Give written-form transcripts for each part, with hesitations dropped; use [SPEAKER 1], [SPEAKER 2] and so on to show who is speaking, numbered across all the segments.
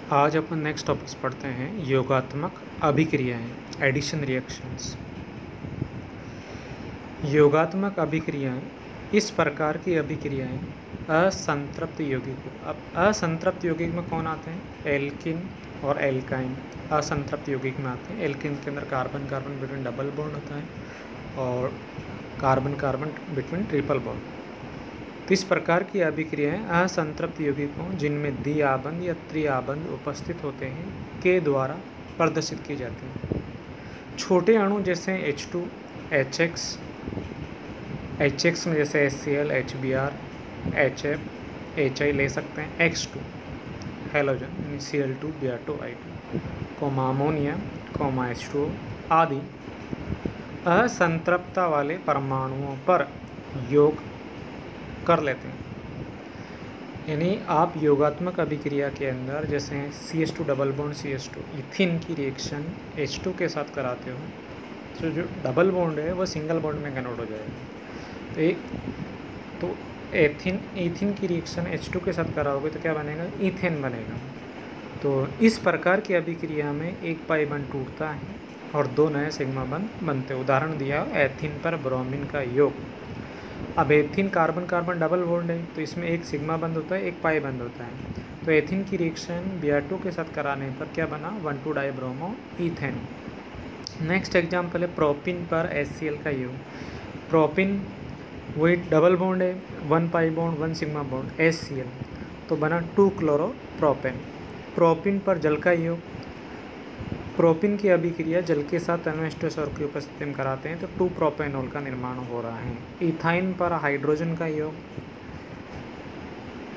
[SPEAKER 1] आज अपन next topics पढ़ते हैं योगात्मक अभिक्रियाएं, एडिशन रिएक्शंस। योगात्मक अभिक्रियाएं इस प्रकार की अभिक्रियाएं असंतृप्त यौगिक। अब असंतृप्त यौगिक में कौन आते हैं? एल्किन और एल्काइन असंतृप्त यौगिक में आते हैं। एल्किन के अंदर carbon carbon between double bond होता है और carbon carbon between triple bond. तो इस प्रकार की अभिक्रियाएं असंतृप्त यौगिकों जिनमें द्विआबंध या त्रिआबंध उपस्थित होते हैं के द्वारा प्रदर्शित की जाती हैं। छोटे अणु जैसे H2, HX में जैसे HCl, HBr, HF, HI ले सकते हैं। X2 हेलोजन यानी Cl2, Br2, I2, ammonia, H2O आदि असंतृप्तता वाले परमाणुओं पर योग कर लेते हैं। यानी आप योगात्मक अभिक्रिया के अंदर जैसे CH2 डबल बॉन्ड CH2 इथिन की रिएक्शन H2 के साथ कराते हो तो जो डबल बॉन्ड है वो सिंगल बॉन्ड में कन्वर्ट हो जाएगा। तो इथिन की रिएक्शन H2 के साथ कराओगे तो क्या बनेगा? इथेन बनेगा। तो इस प्रकार की अभिक्रिया में एक पाई बंध टूटता है और दो नए सिग्मा बंध बनते हैं। उदाहरण दिया एथिन पर ब्रोमीन का योग। अब ethyne carbon carbon double bond है तो इसमें एक सिग्मा बंद होता है, एक पाई बंद होता है। तो एथिन की रिएक्शन Br2 के साथ कराने पर क्या बना? 1,2-डाइब्रोमो ईथेन। नेक्स्ट एग्जाम्पल है प्रोपिन पर HCl का योग। प्रोपिन वही डबल बॉन्ड है, 1 pi bond 1 sigma bond HCl, तो बना 2-क्लोरोप्रोपेन। प्रोपिन पर जल का योग। प्रोपिन की अभिक्रिया जल के साथ एनोस्टेसॉर की उपस्थिति में कराते हैं तो 2-प्रोपेनॉल का निर्माण हो रहा है। इथाइन पर हाइड्रोजन का योग,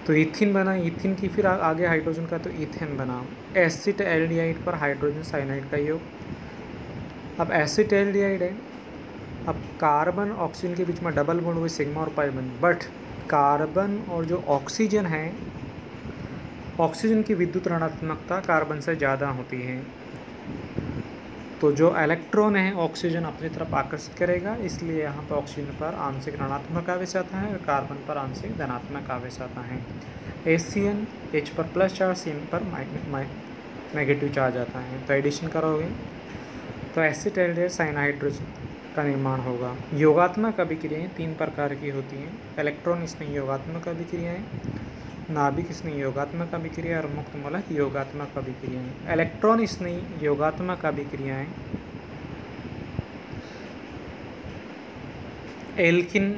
[SPEAKER 1] तो इथिन बना। इथिन की फिर आगे हाइड्रोजन का तो इथेन बना। एसिटएल्डिहाइड पर हाइड्रोजन साइनाइड का योग। अब एसिटएल्डिहाइड है, अब कार्बन ऑक्सीजन के बीच में डबल बॉन्ड हुए सिग्मा और पाई बंद, बट कार्बन और जो ऑक्सीजन है, ऑक्सीजन की विद्युत ऋणात्मकता कार्बन से ज़्यादा होती है। तो जो इलेक्ट्रॉन है ऑक्सीजन अपनी तरफ आकर्षित करेगा, इसलिए यहाँ पर ऑक्सीजन पर आंशिक ऋणात्मक आवेश आता है और कार्बन पर आंशिक धनात्मक आवेश आता है। HCN H पर प्लस चार्ज, CN पर नेगेटिव चार्ज आता है। तो एडिशन करोगे तो एसिटएल्डिहाइड साइनहाइड्रोजन का निर्माण होगा। योगात्मक अभिक्रियाएँ 3 प्रकार की होती हैं। इलेक्ट्रॉन स्नेही योगात्मक अभिक्रियाएँ, नाभिक स्नेही योगात्मक अभिक्रिया और मुक्त मूलक योगात्मक अभिक्रियाएं। इलेक्ट्रॉन स्नेही योगात्मक अभिक्रियाएं एल्किन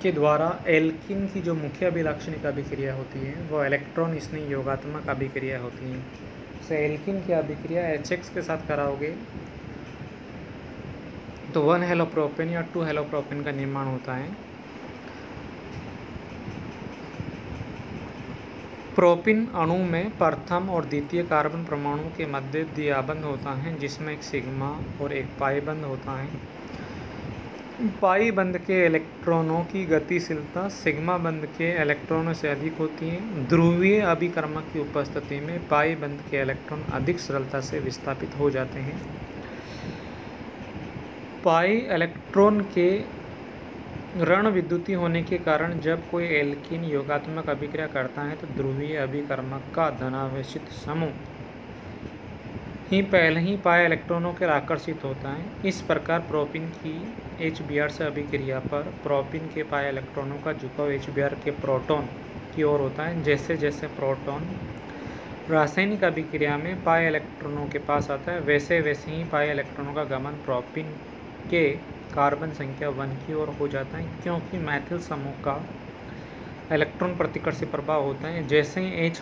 [SPEAKER 1] के द्वारा, एल्किन की जो मुख्य अभिलाक्षणिक अभिक्रिया होती है वो इलेक्ट्रॉन स्नेही योगात्मक अभिक्रिया होती है। तो एल्किन की अभिक्रिया HX के साथ कराओगे तो 1 हेलोप्रोपेन या 2 हेलोप्रोपेन का निर्माण होता है। प्रोपिन अणु में प्रथम और द्वितीय कार्बन परमाणु के मध्य द्विआबंध होता है जिसमें एक सिग्मा और एक पाई बंध होता है। पाई बंध के इलेक्ट्रॉनों की गतिशीलता सिग्मा बंध के इलेक्ट्रॉनों से अधिक होती है। ध्रुवीय अभिकर्मक की उपस्थिति में पाई बंध के इलेक्ट्रॉन अधिक सरलता से विस्थापित हो जाते हैं। पाई इलेक्ट्रॉन के ऋण विद्युतीय होने के कारण जब कोई एल्कीन योगात्मक अभिक्रिया करता है तो ध्रुवीय अभिकर्मक का धनावेशित समूह ही पहले ही पाई इलेक्ट्रॉनों के आकर्षित होता है। इस प्रकार प्रोपिन की HBr से अभिक्रिया पर प्रोपिन के पाई इलेक्ट्रॉनों का झुकाव HBr के प्रोटॉन की ओर होता है। जैसे जैसे प्रोटॉन रासायनिक अभिक्रिया में पाई इलेक्ट्रॉनों के पास आता है वैसे वैसे ही पाई इलेक्ट्रॉनों का गमन प्रोपिन के कार्बन संख्या 1 की ओर हो जाता है, क्योंकि मैथिल समूह का इलेक्ट्रॉन प्रतिकर्षी प्रभाव होता है। जैसे ही H+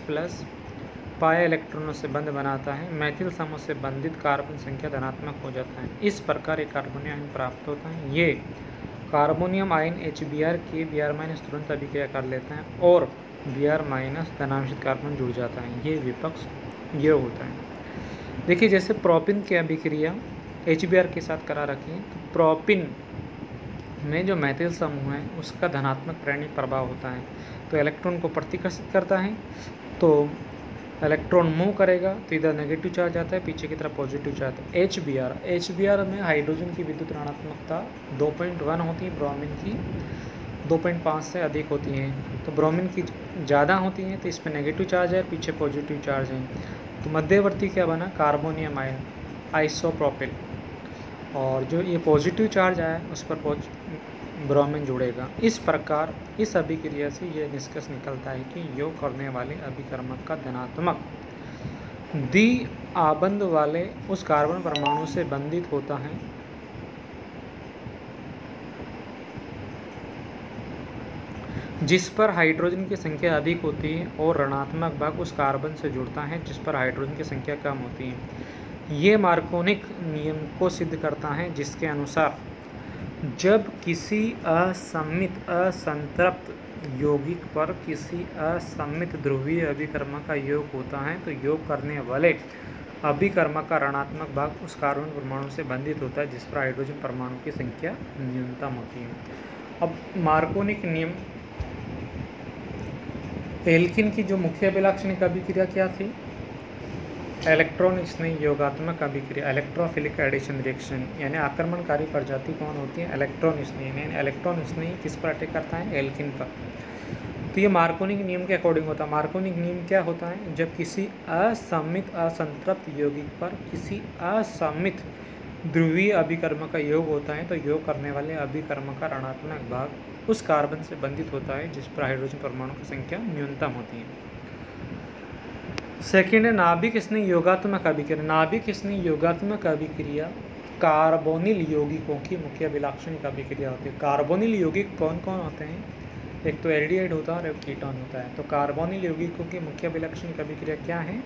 [SPEAKER 1] पाई इलेक्ट्रॉनों से बंध बनाता है, मैथिल समूह से बंधित कार्बन संख्या धनात्मक हो जाता है। इस प्रकार एक कार्बोनियम आयन प्राप्त होता है। ये कार्बोनियम आयन HBr के Br- तुरंत अभिक्रिया कर लेता है और Br- धनावेशित कार्बन जुड़ जाता है। ये विपक्ष ये होता है। देखिए जैसे प्रोपिन की अभिक्रिया HBr के साथ करा रखी है तो प्रोपिन में जो मैथिल समूह है उसका धनात्मक प्रेरणिक प्रभाव होता है, तो इलेक्ट्रॉन को प्रतिकर्षित करता है। तो इलेक्ट्रॉन मूव करेगा तो इधर नेगेटिव चार्ज आता है, पीछे की तरफ पॉजिटिव चार्ज। HBr में हाइड्रोजन की विद्युत ऋणात्मकता 2.1 होती है, ब्रोमीन की 2.5 से अधिक होती हैं। तो ब्रोमीन की ज़्यादा होती हैं तो इस पर नेगेटिव चार्ज है, पीछे पॉजिटिव चार्ज है। तो मध्यवर्ती क्या बना, कार्बोनियम आयन, आइसोप्रोपिल, और जो ये पॉजिटिव चार्ज आया उस पर ब्रोमीन जुड़ेगा। इस प्रकार इस अभिक्रिया से ये निष्कर्ष निकलता है कि योग करने वाले अभिकर्मक का धनात्मक द्वि आबंध वाले उस कार्बन परमाणु से बंधित होता है जिस पर हाइड्रोजन की संख्या अधिक होती है, और ऋणात्मक भाग उस कार्बन से जुड़ता है जिस पर हाइड्रोजन की संख्या कम होती है। ये मार्कोनिक नियम को सिद्ध करता है, जिसके अनुसार जब किसी असममित असंतृप्त यौगिक पर किसी असममित ध्रुवीय अभिकर्मक का योग होता है तो योग करने वाले अभिकर्मक का ऋणात्मक भाग उस कार्बन परमाणु से बंधित होता है जिस पर हाइड्रोजन परमाणु की संख्या न्यूनतम होती है। अब मार्कोनिक नियम, एल्किन की जो मुख्य अभिलाक्षणिक अभिक्रिया क्या थी, इलेक्ट्रॉन स्नेही योगात्मक अभिक्रिया, इलेक्ट्रोफिलिक एडिशन रिएक्शन, यानी आक्रमणकारी प्रजाति कौन होती है, इलेक्ट्रॉन स्नेही, यानी इलेक्ट्रॉन स्नेही किस पर अटैक करता है, एल्किन पर। तो ये मार्कोनिक नियम के अकॉर्डिंग होता है। मार्कोनिक नियम क्या होता है, जब किसी असममित असंतृप्त यौगिक पर किसी असममित ध्रुवीय अभिकर्मक का योग होता है तो योग करने वाले अभिकर्मक का ऋणात्मक भाग उस कार्बन से बंधित होता है जिस पर हाइड्रोजन परमाणु की संख्या न्यूनतम होती है। सेकेंड है नाभिक स्नेही योगात्मक अभिक्रिया। नाभिक स्नेही योगात्मक अभिक्रिया कार्बोनिल यौगिकों की मुख्य अभिलाक्षणिक अभिक्रिया होती है। कार्बोनिल यौगिक कौन कौन होते हैं, एक तो एल्डिहाइड होता है और एक कीटोन होता है। तो कार्बोनिल यौगिकों की मुख्य अभिलाक्षणिक अभिक्रिया क्या है,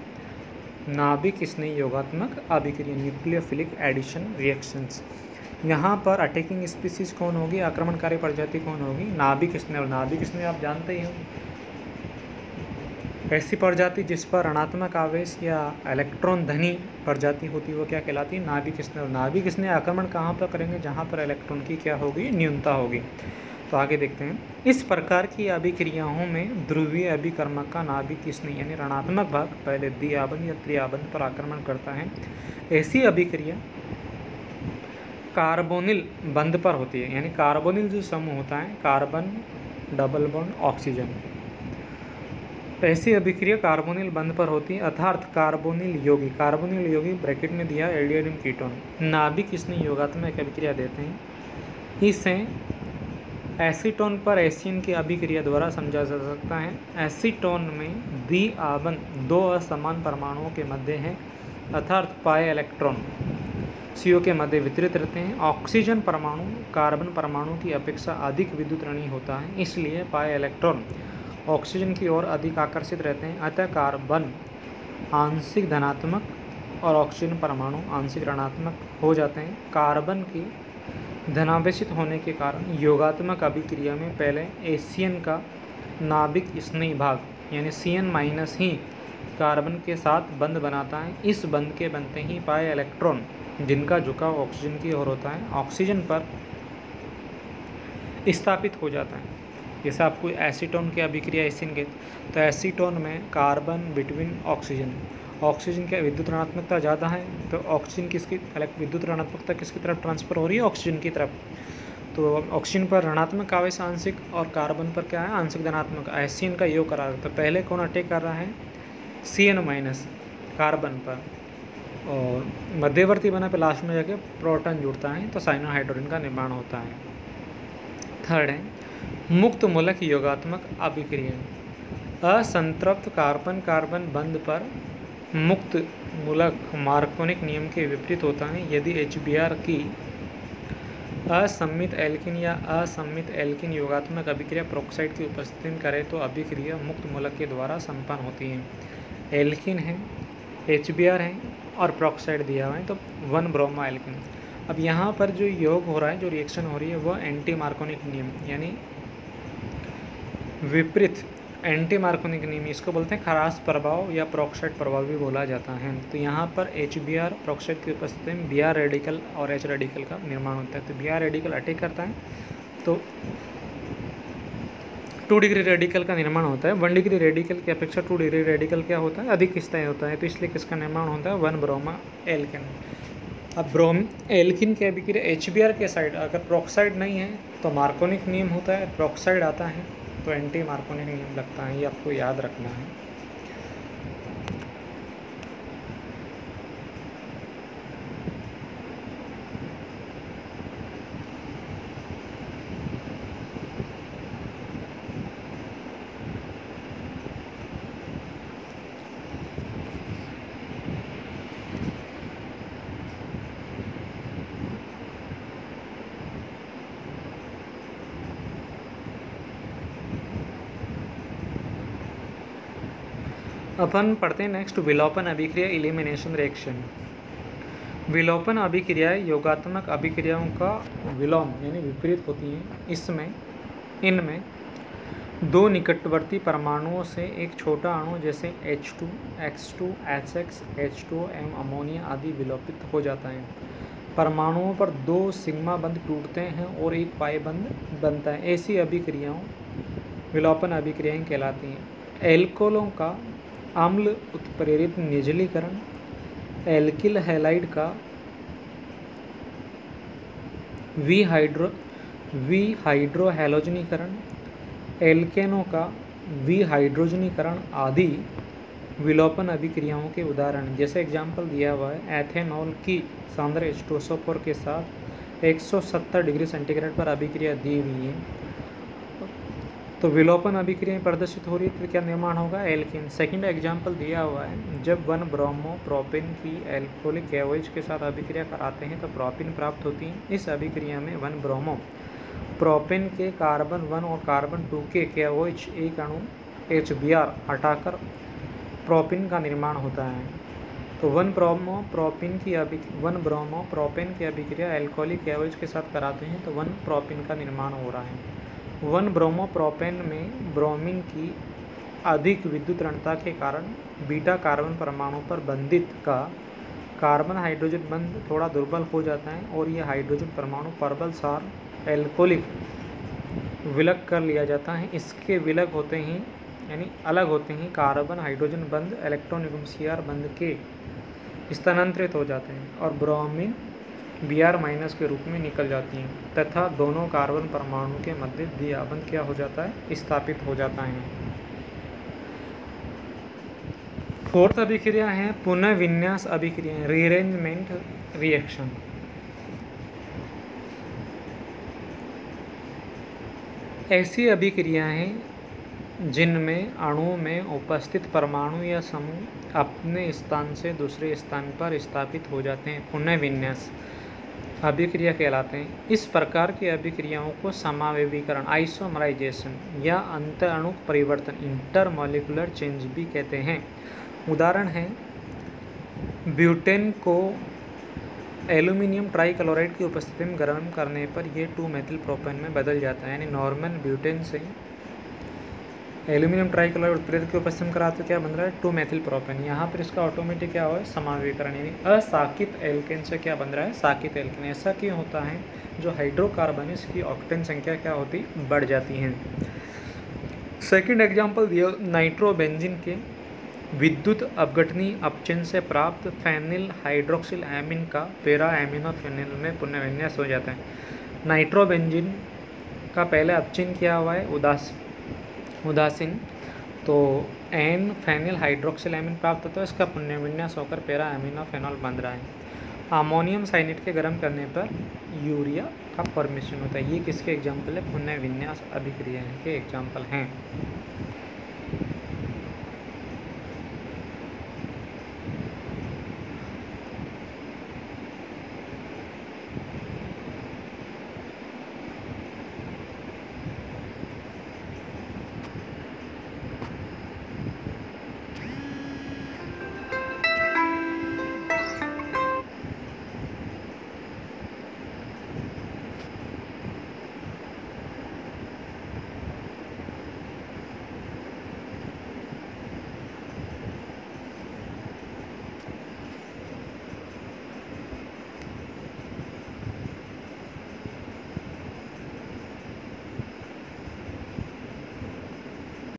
[SPEAKER 1] नाभिक स्नेही योगात्मक अभिक्रिया, न्यूक्लियोफिलिक एडिशन रिएक्शंस। यहाँ पर अटैकिंग स्पीसीज कौन होगी, आक्रमणकारी प्रजाति कौन होगी, नाभिक स्नेही। और नाभिक स्नेही आप जानते ही हो, ऐसी प्रजाति जिस पर ऋणात्मक आवेश या इलेक्ट्रॉन धनी प्रजाति होती है वो क्या कहलाती है, नाभिक स्नेही। और नाभिक स्नेही आक्रमण कहाँ पर करेंगे, जहाँ पर इलेक्ट्रॉन की क्या होगी, न्यूनता होगी। तो आगे देखते हैं, इस प्रकार की अभिक्रियाओं में ध्रुवीय अभिकर्मक का नाभिक स्नेही यानी ऋणात्मक भाग पहले द्विआबंध या त्रिआबंध पर आक्रमण करता है। ऐसी अभिक्रिया कार्बोनिल बंध पर होती है, यानी कार्बोनिल जो समूह होता है, कार्बन डबल बॉन्ड ऑक्सीजन, ऐसी अभिक्रिया कार्बोनिल बंध पर होती है, अर्थात कार्बोनिल यौगिक ब्रैकेट में दिया एल्डिहाइड कीटोन नाभिक स्नेही योगात्मक अभिक्रिया देते हैं। इसे एसीटोन पर एसियन की अभिक्रिया द्वारा समझा जा सकता है। एसीटोन में द्विआबंध दो असमान परमाणुओं के मध्य है, अर्थात पाए इलेक्ट्रॉन CO के मध्य वितरित रहते हैं। ऑक्सीजन परमाणु कार्बन परमाणु की अपेक्षा अधिक विद्युत ऋणी होता है, इसलिए पाए इलेक्ट्रॉन ऑक्सीजन की ओर अधिक आकर्षित रहते हैं। अतः कार्बन आंशिक धनात्मक और ऑक्सीजन परमाणु आंशिक ऋणात्मक हो जाते हैं। कार्बन की धनावेशित होने के कारण योगात्मक अभिक्रिया में पहले एसियन का नाभिक स्नेही भाग यानी CN- ही कार्बन के साथ बंध बनाता है। इस बंध के बनते ही पाए इलेक्ट्रॉन जिनका झुकाव ऑक्सीजन की ओर होता है ऑक्सीजन पर स्थापित हो जाता है। जैसे आपको एसीटोन की अभिक्रिया एसियन के, तो एसीटोन में कार्बन बिटवीन ऑक्सीजन की विद्युत ऋणात्मकता ज़्यादा है तो ऑक्सीजन किसकी विद्युत ऋणात्मकता किसकी तरफ ट्रांसफर हो रही है, ऑक्सीजन की तरफ। तो ऑक्सीजन पर ऋणात्मक आवेश आंशिक और कार्बन पर क्या है, आंशिक धनात्मक। एसियन का योग करा, तो पहले कौन अटैक कर रहा है, CN- कार्बन पर, और मध्यवर्ती बना पे लास्ट में जाके प्रोटॉन जुड़ता है तो साइनोहाइड्रोजन का निर्माण होता है। थर्ड है मुक्त मूलक योगात्मक अभिक्रिया। असंतृप्त कार्बन कार्बन बंध पर मुक्त मूलक मार्कोनिक नियम के विपरीत होता है। यदि HBr की असम्मित एल्किन या असम्मित एल्किन योगात्मक अभिक्रिया प्रोक्साइड की उपस्थिति में करे तो अभिक्रिया मुक्त मूलक के द्वारा संपन्न होती है। एल्किन है, HBr है और प्रोक्साइड दिया हुआ है तो 1 ब्रोमो एल्किन। अब यहाँ पर जो योग हो रहा है, जो रिएक्शन हो रही है वह एंटी मार्कोनिक नियम यानी विपरीत एंटी मार्कोनिक नियम, इसको बोलते हैं खरास प्रभाव या प्रोक्साइड प्रभाव भी बोला जाता है। तो यहाँ पर HBr प्रोक्साइड की उपस्थिति में Br रेडिकल और H रेडिकल का निर्माण होता है। तो Br रेडिकल अटैक करता है तो 2 डिग्री रेडिकल का निर्माण होता है। 1 डिग्री रेडिकल की अपेक्षा 2 डिग्री रेडिकल क्या होता है, अधिक स्थायी होता है, तो इसलिए किसका निर्माण होता है, 1 ब्रोमा एल्किन। अब एल्किन की अभिक्रिया HBr के साइड अगर प्रोक्साइड नहीं है तो मार्कोनिक नियम होता है, प्रोक्साइड आता है तो एंटी मार्कोनिक नियम लगता है, ये आपको याद रखना है। अपन पढ़ते हैं नेक्स्ट विलोपन अभिक्रिया, एलिमिनेशन रिएक्शन। विलोपन अभिक्रिया योगात्मक अभिक्रियाओं का विलोम यानी विपरीत होती हैं। इनमें दो निकटवर्ती परमाणुओं से एक छोटा अणु जैसे H2, X2, HX, H2O एवं अमोनिया आदि विलोपित हो जाता है। परमाणुओं पर दो सिग्मा बंध टूटते हैं और एक पाई बंध बनता है। ऐसी अभिक्रियाओं विलोपन अभिक्रियाएं कहलाती हैं। एल्कोलों का अम्ल उत्प्रेरित निर्जलीकरण, एल्किल हैलाइड का विहाइड्रोहैलोजनीकरण, एल्केनों का विहाइड्रोजनीकरण आदि विलोपन अभिक्रियाओं के उदाहरण। जैसे एग्जाम्पल दिया हुआ है, एथेनॉल की सांद्र H2SO4 के साथ 170 डिग्री सेंटीग्रेड पर अभिक्रिया दी हुई है, तो विलोपन अभिक्रियाएं प्रदर्शित हो रही है, तो क्या निर्माण होगा? एल्केन। सेकंड एग्जाम्पल दिया हुआ है, जब 1 ब्रोमो प्रोपिन की एल्कोहलिक KOH के साथ अभिक्रिया कराते हैं तो प्रोपिन प्राप्त होती है। इस अभिक्रिया में 1 ब्रोमो प्रोपेन के कार्बन 1 और कार्बन 2 के KOH एक अणु HBr हटाकर प्रोपिन का निर्माण होता है। तो 1 ब्रोमो प्रोपेन की अभिक्रिया एल्कोहलिक KOH के साथ कराते हैं तो 1 प्रोपिन का निर्माण हो रहा है। 1 ब्रोमो प्रोपेन में ब्रोमीन की अधिक विद्युत ऋणता के कारण बीटा कार्बन परमाणु पर बंधित का कार्बन हाइड्रोजन बंध थोड़ा दुर्बल हो जाता है और यह हाइड्रोजन परमाणु प्रबल सार एल्कोहलिक विलग कर लिया जाता है। इसके विलग होते हैं यानी अलग होते हैं कार्बन हाइड्रोजन बंध इलेक्ट्रॉन एवं Cr बंध के स्थानांतरित हो जाते हैं और ब्रोमीन Br- के रूप में निकल जाती हैं तथा दोनों कार्बन परमाणु के मध्य द्विआबंध क्या हो जाता है? स्थापित हो जाता है। फोर्थ अभिक्रिया है पुनः विन्यास अभिक्रिया, रीअरेंजमेंट रिएक्शन। ऐसी अभिक्रियाएं जिनमें अणु में उपस्थित परमाणु या समूह अपने स्थान से दूसरे स्थान पर स्थापित हो जाते हैं, पुनः विन्यास अभिक्रिया कहलाते हैं। इस प्रकार की अभिक्रियाओं को समावेवीकरण आइसोमराइजेशन या अंतर अणु परिवर्तन इंटरमॉलिक्यूलर चेंज भी कहते हैं। उदाहरण है, ब्यूटेन को एल्यूमिनियम ट्राइक्लोराइड की उपस्थिति में गर्म करने पर यह 2-मेथिल प्रोपेन में बदल जाता है। यानी नॉर्मल ब्यूटेन से एल्यूमिनियम ट्राइक्लोराइड उत्प्रेरक की उपस्थिति में कराते क्या बन रहा है? 2-मेथिल प्रोपेन। यहाँ पर इसका ऑटोमेटिक क्या हुआ है? समावेवीकरण, यानी असाकित एल्केन से क्या बन रहा है? साकित एल्केन। ऐसा क्यों होता है? जो हाइड्रोकार्बन है इसकी ऑक्टेन संख्या क्या होती? बढ़ जाती है। सेकेंड एग्जाम्पल दिया नाइट्रोबेंजीन के विद्युत अपघटनी अपचयन से प्राप्त फेनिल हाइड्रोक्सिल एमीन का पैरा एमिनोफेनिल में पुनर्विन्यास हो जाता है। नाइट्रोबेंजीन का पहले अपचयन किया हुआ है उदासीन, तो एन फेनिल हाइड्रोक्सिल एमीन प्राप्त होता है, इसका पुनर्विन्यास होकर पैरा एमिनोफेनॉल बन रहा है। अमोनियम साइनेट के गर्म करने पर यूरिया का फॉर्मेशन होता है। ये किसके एग्जाम्पल है? पुनर्विन्यास अभिक्रिया के एग्जाम्पल हैं।